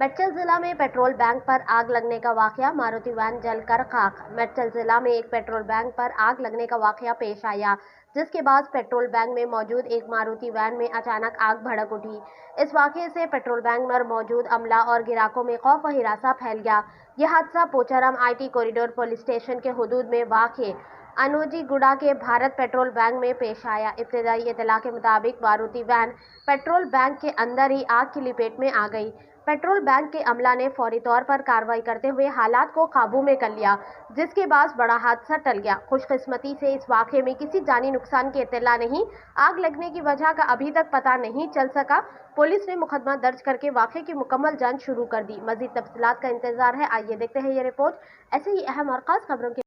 मेडचल जिला में petrol bank पर आग लगने का वाकया, मारुति वैन जलकर खाक। मेडचल जिला में एक पेट्रोल बैंक पर आग लगने का वाकया पेश आया, जिसके बाद पेट्रोल बैंक में मौजूद एक मारुति वैन में अचानक आग भड़क उठी। इस वाकये से पेट्रोल बैंक में मौजूद अमला और ग्राहकों में खौफ व हिरासा फैल गया। यह हादसा Pocharam IT corridor police station के हुदूद में वाक़ अनोजीगुड़ा के भारत पेट्रोल बैंक में पेश आया। इब्तिदाई इत्तला के मुताबिक मारुति वैन पेट्रोल बैंक के अंदर ही आग की लपेट में आ गई। पेट्रोल बैंक के अमला ने फौरी तौर पर कार्रवाई करते हुए हालात को काबू में कर लिया, जिसके बाद बड़ा हादसा टल गया। खुशकिस्मती से इस वाक़े में किसी जानी नुकसान की इत्तला नहीं। आग लगने की वजह का अभी तक पता नहीं चल सका। पुलिस ने मुकदमा दर्ज करके वाक़े की मुकम्मल जांच शुरू कर दी। मजीद तफसीलात का इंतजार है। आइए देखते हैं ये रिपोर्ट। ऐसे ही अहम और खास खबरों के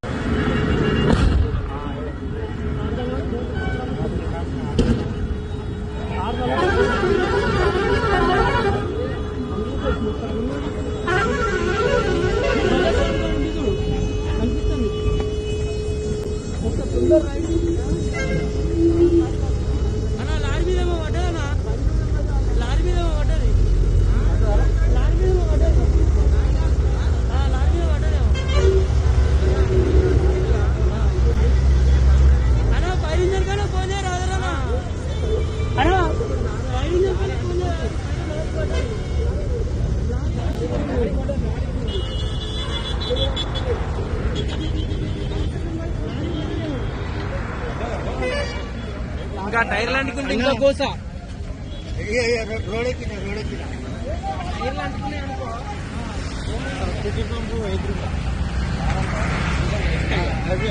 ఇంకా టైర్ లాంటికుంటే ఇంకా కోస రోడ్ ఎక్కిన టైర్ లాంటికునే అనుకో అది